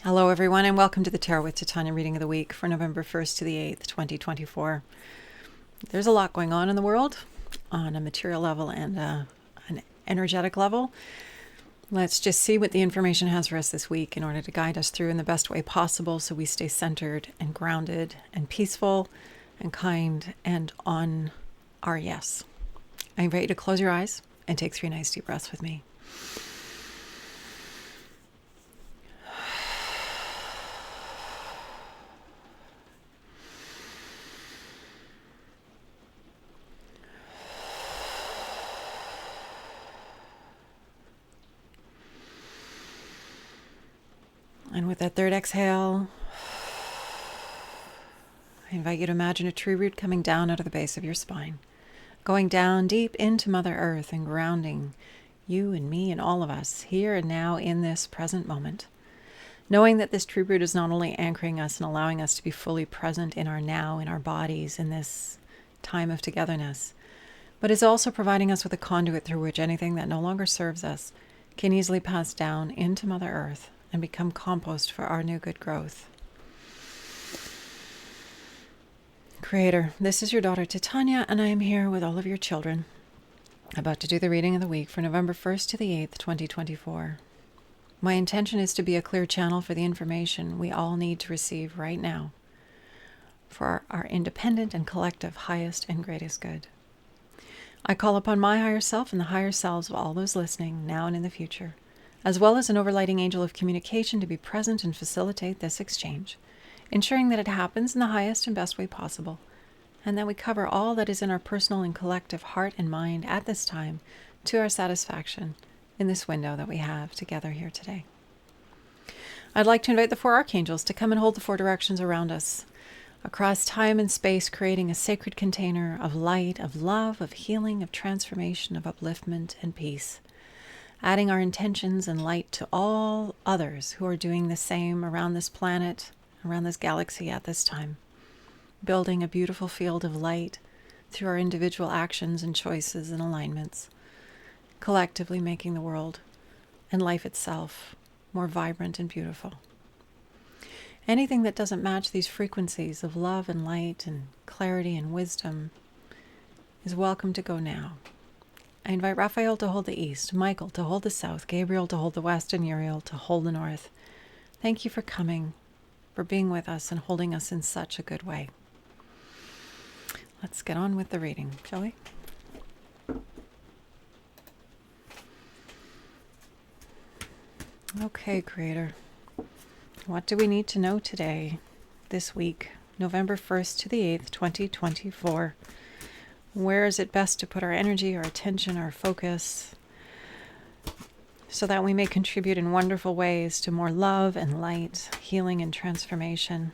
Hello, everyone, and welcome to the Tarot with Titania reading of the week for November 1st to the 8th, 2024. There's a lot going on in the world on a material level and an energetic level. Let's just see what the information has for us this week in order to guide us through in the best way possible so we stay centered and grounded and peaceful and kind and on our yes. I invite you to close your eyes and take 3 nice deep breaths with me. And with that third exhale, I invite you to imagine a tree root coming down out of the base of your spine, going down deep into Mother Earth and grounding you and me and all of us here and now in this present moment. Knowing that this tree root is not only anchoring us and allowing us to be fully present in our now, in our bodies, in this time of togetherness, but is also providing us with a conduit through which anything that no longer serves us can easily pass down into Mother Earth and become compost for our new good growth. Creator, this is your daughter Titania, and I am here with all of your children, about to do the reading of the week for November 1st to the 8th, 2024. My intention is to be a clear channel for the information we all need to receive right now for our independent and collective highest and greatest good. I call upon my higher self and the higher selves of all those listening now and in the future, as well as an overlighting angel of communication to be present and facilitate this exchange, ensuring that it happens in the highest and best way possible, and that we cover all that is in our personal and collective heart and mind at this time to our satisfaction in this window that we have together here today. I'd like to invite the 4 archangels to come and hold the 4 directions around us, across time and space, creating a sacred container of light, of love, of healing, of transformation, of upliftment and peace, adding our intentions and light to all others who are doing the same around this planet, around this galaxy at this time, building a beautiful field of light through our individual actions and choices and alignments, collectively making the world and life itself more vibrant and beautiful. Anything that doesn't match these frequencies of love and light and clarity and wisdom is welcome to go now. I invite Raphael to hold the east, Michael to hold the south, Gabriel to hold the west, and Uriel to hold the north. Thank you for coming, for being with us and holding us in such a good way. Let's get on with the reading, shall we? Okay, Creator. What do we need to know today, this week, November 1st to the 8th, 2024? Where is it best to put our energy, our attention, our focus, so that we may contribute in wonderful ways to more love and light, healing and transformation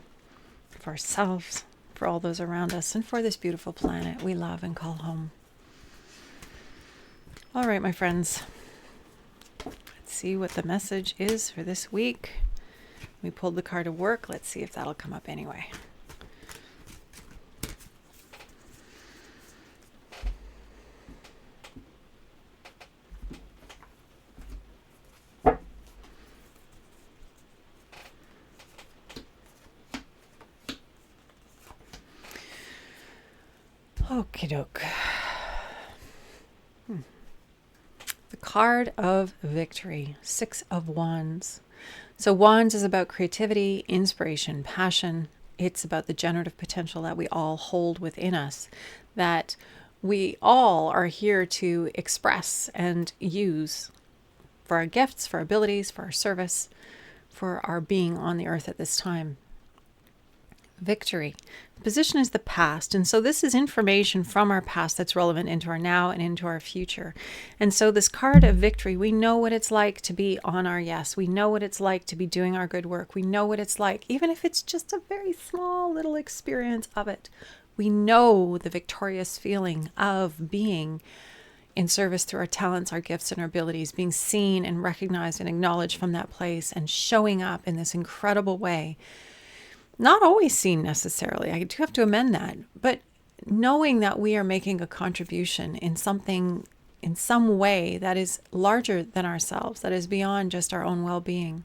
for ourselves, for all those around us, and for this beautiful planet we love and call home? All right, my friends, let's see what the message is for this week. We pulled the card of work. Let's see if that'll come up anyway. Okie doke. The card of victory, 6 of Wands. So Wands is about creativity, inspiration, passion. It's about the generative potential that we all hold within us, that we all are here to express and use for our gifts, for our abilities, for our service, for our being on the earth at this time. Victory. The position is the past. And so this is information from our past that's relevant into our now and into our future. And so this card of victory, we know what it's like to be on our yes. We know what it's like to be doing our good work. We know what it's like, even if it's just a very small little experience of it. We know the victorious feeling of being in service through our talents, our gifts, and our abilities, being seen and recognized and acknowledged from that place and showing up in this incredible way. Not always seen necessarily, I do have to amend that, but knowing that we are making a contribution in something, in some way that is larger than ourselves, that is beyond just our own well-being.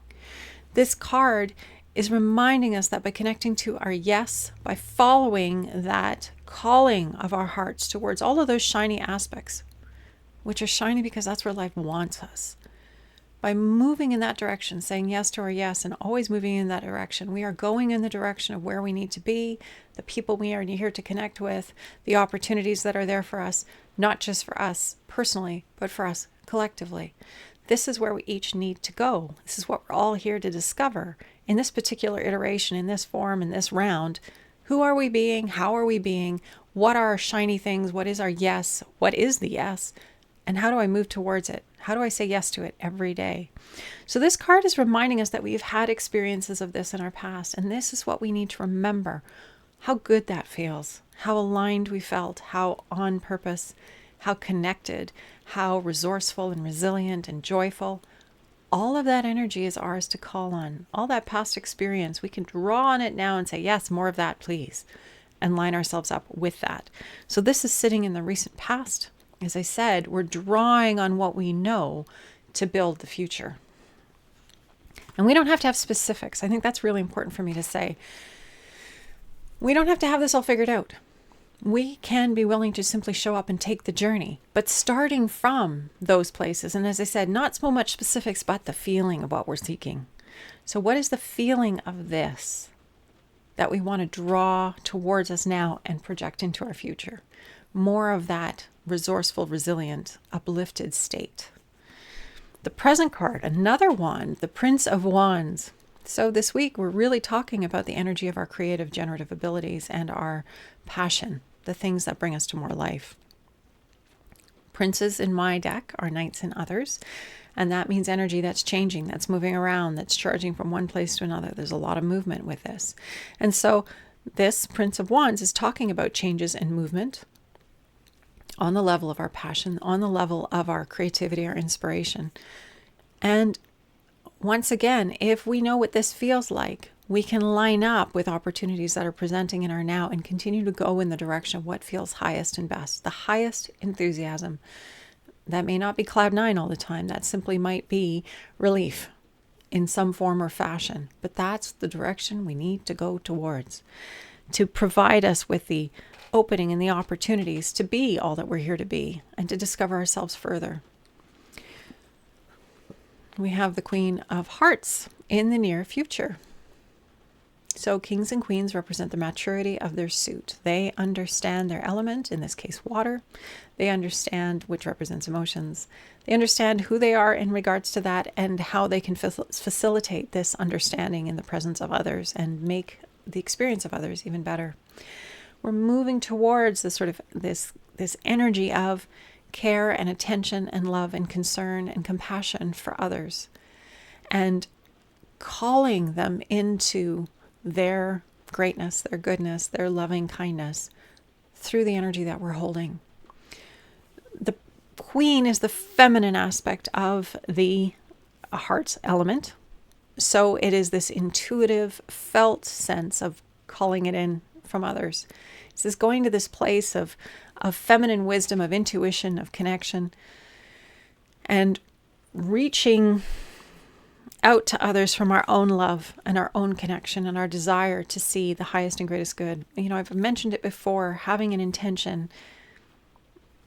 This card is reminding us that by connecting to our yes, by following that calling of our hearts towards all of those shiny aspects, which are shiny because that's where life wants us. By moving in that direction, saying yes to our yes, and always moving in that direction, we are going in the direction of where we need to be, the people we are here to connect with, the opportunities that are there for us, not just for us personally, but for us collectively. This is where we each need to go. This is what we're all here to discover. In this particular iteration, in this form, in this round, who are we being? How are we being? What are our shiny things? What is our yes? What is the yes? And how do I move towards it? How do I say yes to it every day? So this card is reminding us that we've had experiences of this in our past, and this is what we need to remember. How good that feels, how aligned we felt, how on purpose, how connected, how resourceful and resilient and joyful. All of that energy is ours to call on. All that past experience, we can draw on it now and say, yes, more of that, please, and line ourselves up with that. So this is sitting in the recent past. As I said, we're drawing on what we know to build the future. And we don't have to have specifics. I think that's really important for me to say. We don't have to have this all figured out. We can be willing to simply show up and take the journey, but starting from those places. And as I said, not so much specifics, but the feeling of what we're seeking. So what is the feeling of this that we want to draw towards us now and project into our future? More of that resourceful, resilient, uplifted state. The present card, another wand, the Prince of Wands. So this week we're really talking about the energy of our creative generative abilities and our passion, the things that bring us to more life. Princes in my deck are knights in others, and that means energy that's changing, that's moving around, that's charging from one place to another. There's a lot of movement with this. And so this Prince of Wands is talking about changes and movement on the level of our passion, on the level of our creativity, our inspiration. And once again, if we know what this feels like, we can line up with opportunities that are presenting in our now and continue to go in the direction of what feels highest and best, the highest enthusiasm. That may not be cloud nine all the time. That simply might be relief in some form or fashion. But that's the direction we need to go towards to provide us with the opening and the opportunities to be all that we're here to be and to discover ourselves further. We have the Queen of Hearts in the near future. So kings and queens represent the maturity of their suit. They understand their element, in this case water. They understand, which represents emotions. They understand who they are in regards to that and how they can facilitate this understanding in the presence of others and make the experience of others even better. We're moving towards this sort of this energy of care and attention and love and concern and compassion for others, and calling them into their greatness, their goodness, their loving kindness through the energy that we're holding. The Queen is the feminine aspect of the heart's element. So it is this intuitive, felt sense of calling it in from others. It's this going to this place of feminine wisdom, of intuition, of connection, and reaching out to others from our own love and our own connection and our desire to see the highest and greatest good. You know, I've mentioned it before, having an intention.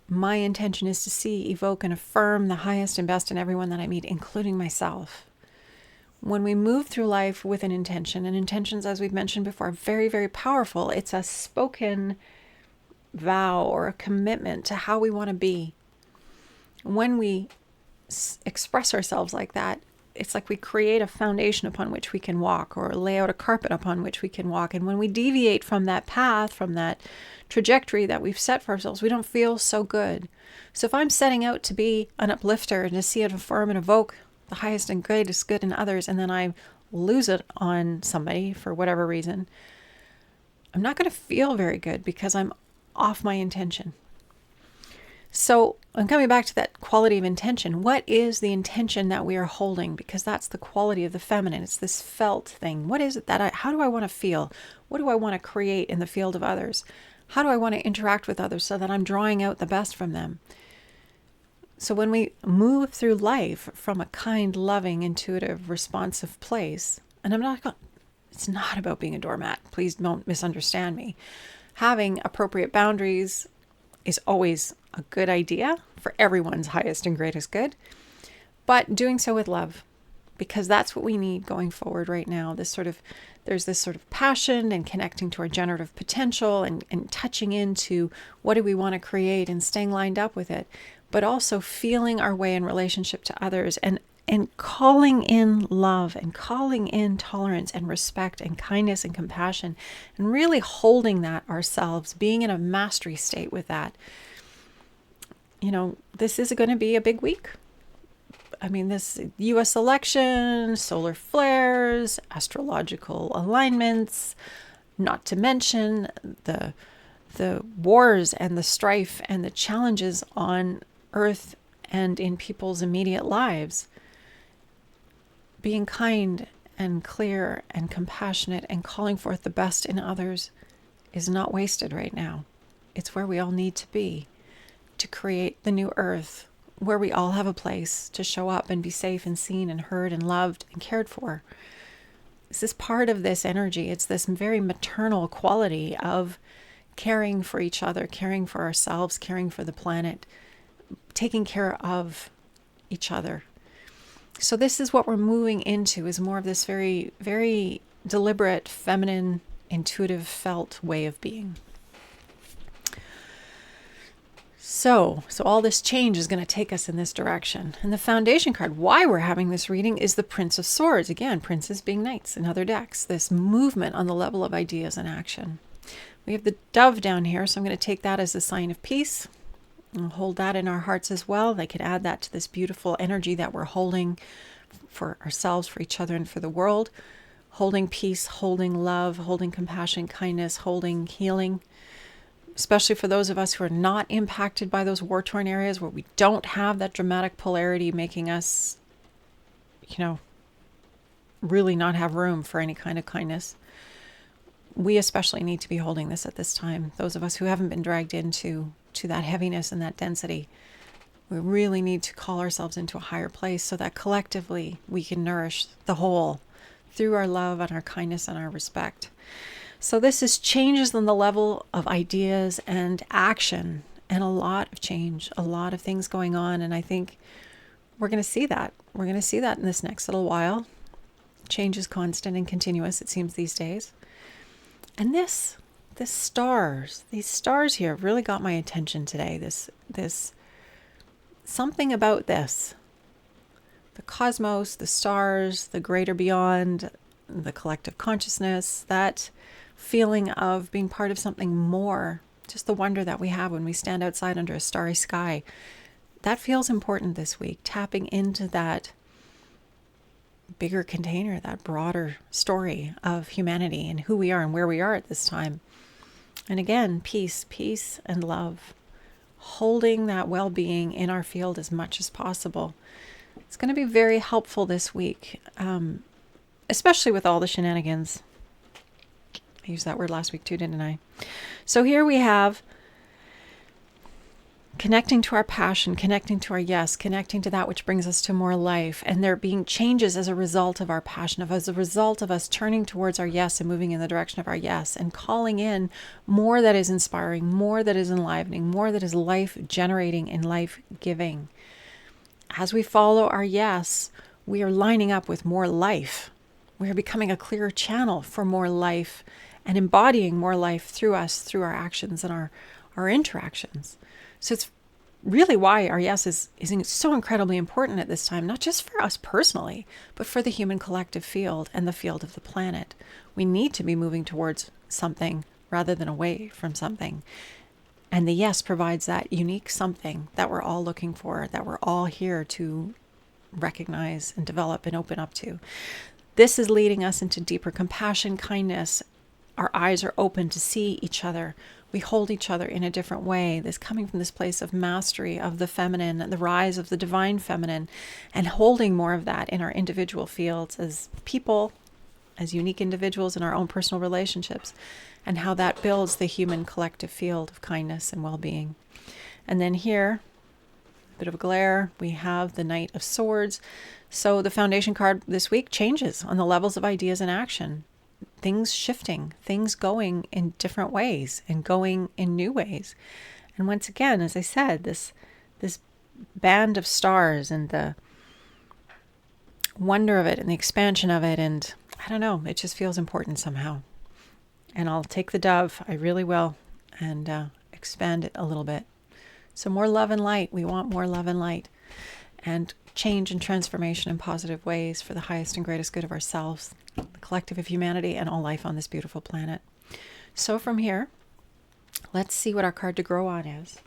My intention is to see, evoke, and affirm the highest and best in everyone that I meet, including myself. When we move through life with an intention, and intentions, as we've mentioned before, are very, very powerful. It's a spoken vow or a commitment to how we want to be. When we express ourselves like that, it's like we create a foundation upon which we can walk, or lay out a carpet upon which we can walk. And when we deviate from that path, from that trajectory that we've set for ourselves, we don't feel so good. So if I'm setting out to be an uplifter and to see and affirm and evoke the highest and greatest good in others, and then I lose it on somebody for whatever reason, I'm not going to feel very good because I'm off my intention. So I'm coming back to that quality of intention. What is the intention that we are holding? Because that's the quality of the feminine. It's this felt thing. What is it that how do I want to feel? What do I want to create in the field of others? How do I want to interact with others so that I'm drawing out the best from them? So when we move through life from a kind, loving, intuitive, responsive place, and it's not about being a doormat. Please don't misunderstand me. Having appropriate boundaries is always a good idea for everyone's highest and greatest good, but doing so with love, because that's what we need going forward right now. There's this sort of passion and connecting to our generative potential and touching into what do we want to create and staying lined up with it, but also feeling our way in relationship to others and calling in love and calling in tolerance and respect and kindness and compassion and really holding that ourselves, being in a mastery state with that. This is going to be a big week. I mean, this US election, solar flares, astrological alignments, not to mention the wars and the strife and the challenges on Earth and in people's immediate lives. Being kind and clear and compassionate and calling forth the best in others is not wasted right now. It's where we all need to be to create the new Earth, where we all have a place to show up and be safe and seen and heard and loved and cared for. This is part of this energy. It's this very maternal quality of caring for each other, caring for ourselves, caring for the planet, taking care of each other. So this is what we're moving into, is more of this very, very deliberate, feminine, intuitive, felt way of being. So all this change is going to take us in this direction. And the foundation card, why we're having this reading, is the Prince of Swords. Again, princes being knights in other decks. This movement on the level of ideas and action. We have the dove down here, so I'm going to take that as a sign of peace. And hold that in our hearts as well. They could add that to this beautiful energy that we're holding for ourselves, for each other, and for the world. Holding peace, holding love, holding compassion, kindness, holding healing. Especially for those of us who are not impacted by those war-torn areas where we don't have that dramatic polarity making us, really not have room for any kind of kindness. We especially need to be holding this at this time. Those of us who haven't been dragged into that heaviness and that density, we really need to call ourselves into a higher place so that collectively we can nourish the whole through our love and our kindness and our respect. So this is changes on the level of ideas and action, and a lot of change, a lot of things going on. And I think we're going to see that. We're going to see that in this next little while. Change is constant and continuous, it seems, these days. And these stars here really got my attention today. This something about this. The cosmos, the stars, the greater beyond, the collective consciousness, that feeling of being part of something more, just the wonder that we have when we stand outside under a starry sky. That feels important this week, tapping into that bigger container, that broader story of humanity and who we are and where we are at this time. And again, peace and love, holding that well-being in our field as much as possible. It's going to be very helpful this week, especially with all the shenanigans. I used that word last week too, didn't I? So here we have connecting to our passion, connecting to our yes, connecting to that which brings us to more life, and there being changes as a result of our passion, as a result of us turning towards our yes and moving in the direction of our yes, and calling in more that is inspiring, more that is enlivening, more that is life-generating and life-giving. As we follow our yes, we are lining up with more life. We are becoming a clearer channel for more life and embodying more life through us, through our actions and our interactions. So it's really why our yes is so incredibly important at this time, not just for us personally, but for the human collective field and the field of the planet. We need to be moving towards something rather than away from something. And the yes provides that unique something that we're all looking for, that we're all here to recognize and develop and open up to. This is leading us into deeper compassion, kindness. Our eyes are open to see each other. We hold each other in a different way. This coming from this place of mastery of the feminine, the rise of the divine feminine, and holding more of that in our individual fields as people, as unique individuals in our own personal relationships, and how that builds the human collective field of kindness and well-being. And then here, bit of a glare. We have the Knight of Swords. So the foundation card this week changes on the levels of ideas and action. Things shifting, things going in different ways and going in new ways. And once again, as I said, this band of stars and the wonder of it and the expansion of it, and I don't know, it just feels important somehow. And I'll take the dove, I really will, and expand it a little bit. So more love and light. We want more love and light and change and transformation in positive ways for the highest and greatest good of ourselves, the collective of humanity, and all life on this beautiful planet. So from here, let's see what our card to grow on is.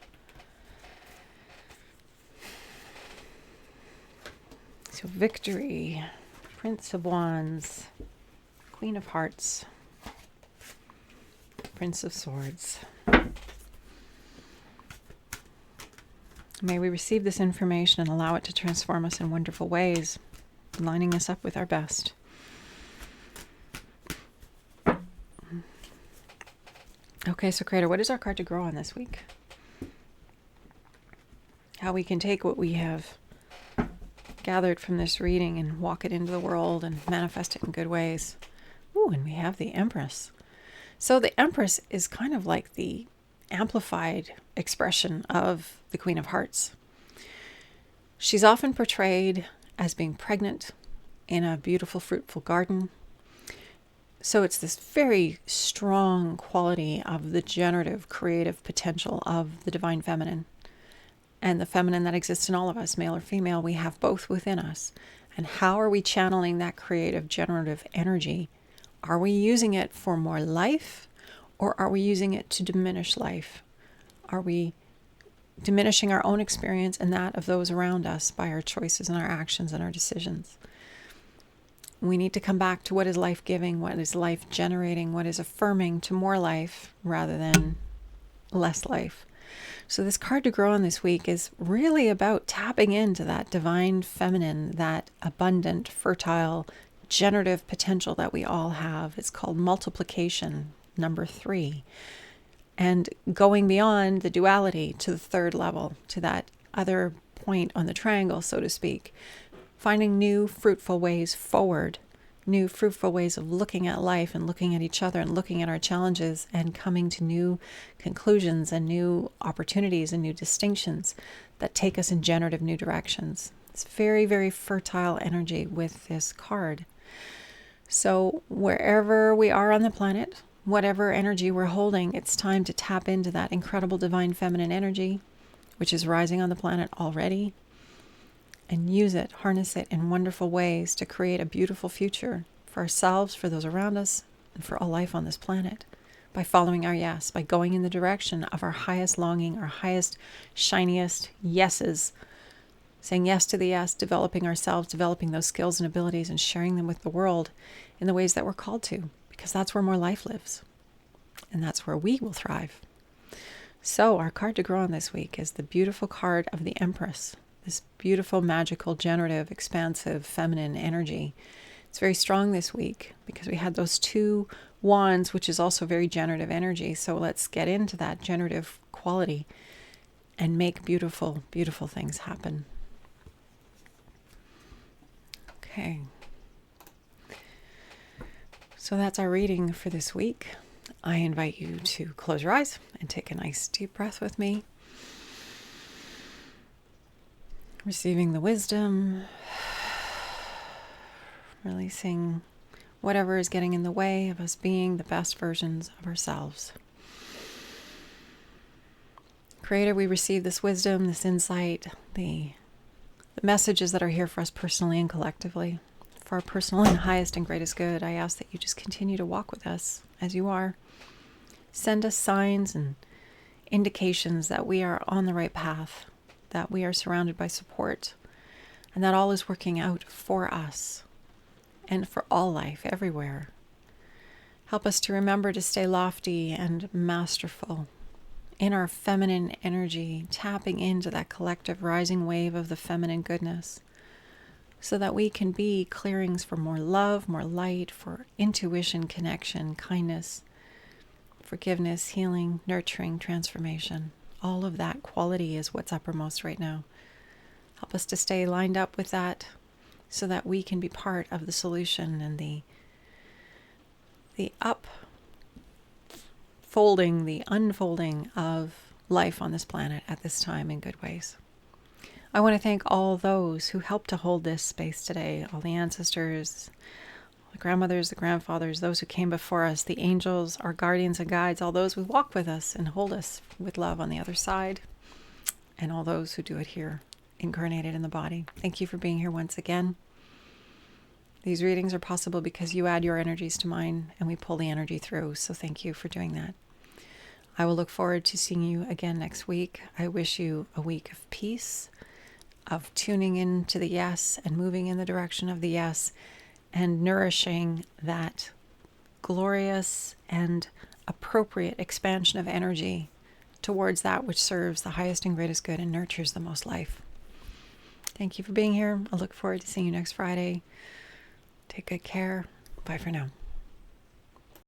So Victory, Prince of Wands, Queen of Hearts, Prince of Swords. May we receive this information and allow it to transform us in wonderful ways, lining us up with our best. Okay, so Creator, what is our card to grow on this week? How we can take what we have gathered from this reading and walk it into the world and manifest it in good ways. Ooh, and we have the Empress. So the Empress is kind of like the amplified expression of the Queen of Hearts. She's often portrayed as being pregnant in a beautiful, fruitful garden. So it's this very strong quality of the generative, creative potential of the divine feminine. And the feminine that exists in all of us, male or female, we have both within us. And how are we channeling that creative, generative energy? Are we using it for more life, or are we using it to diminish life? Are we diminishing our own experience and that of those around us by our choices and our actions and our decisions? We need to come back to what is life-giving, what is life-generating, what is affirming to more life rather than less life. So this card to grow on this week is really about tapping into that divine feminine, that abundant, fertile, generative potential that we all have. It's called multiplication, number 3. And going beyond the duality to the third level, to that other point on the triangle, so to speak. Finding new fruitful ways forward, new fruitful ways of looking at life and looking at each other and looking at our challenges and coming to new conclusions and new opportunities and new distinctions that take us in generative new directions. It's very, very fertile energy with this card. So wherever we are on the planet, whatever energy we're holding, it's time to tap into that incredible divine feminine energy, which is rising on the planet already, and use it, harness it in wonderful ways to create a beautiful future for ourselves, for those around us, and for all life on this planet. By following our yes, by going in the direction of our highest longing, our highest, shiniest yeses, saying yes to the yes, developing ourselves, developing those skills and abilities, and sharing them with the world in the ways that we're called to, because that's where more life lives, and that's where we will thrive. So our card to grow on this week is the beautiful card of the Empress, this beautiful, magical, generative, expansive, feminine energy. It's very strong this week because we had those 2 wands, which is also very generative energy. So let's get into that generative quality and make beautiful, beautiful things happen. Okay. So that's our reading for this week. I invite you to close your eyes and take a nice deep breath with me. Receiving the wisdom, releasing whatever is getting in the way of us being the best versions of ourselves. Creator, we receive this wisdom, this insight, the messages that are here for us personally and collectively. For our personal and highest and greatest good, I ask that you just continue to walk with us as you are. Send us signs and indications that we are on the right path, that we are surrounded by support, and that all is working out for us and for all life everywhere. Help us to remember to stay lofty and masterful in our feminine energy, tapping into that collective rising wave of the feminine goodness, so that we can be clearings for more love, more light, for intuition, connection, kindness, forgiveness, healing, nurturing, transformation. All of that quality is what's uppermost right now. Help us to stay lined up with that so that we can be part of the solution and the upfolding, the unfolding of life on this planet at this time in good ways. I want to thank all those who helped to hold this space today, all the ancestors, the grandmothers, the grandfathers, those who came before us, the angels, our guardians and guides, all those who walk with us and hold us with love on the other side, and all those who do it here, incarnated in the body. Thank you for being here once again. These readings are possible because you add your energies to mine and we pull the energy through, so thank you for doing that. I will look forward to seeing you again next week. I wish you a week of peace, of tuning into the yes and moving in the direction of the yes, and nourishing that glorious and appropriate expansion of energy towards that which serves the highest and greatest good and nurtures the most life. Thank you for being here. I look forward to seeing you next Friday. Take good care. Bye for now.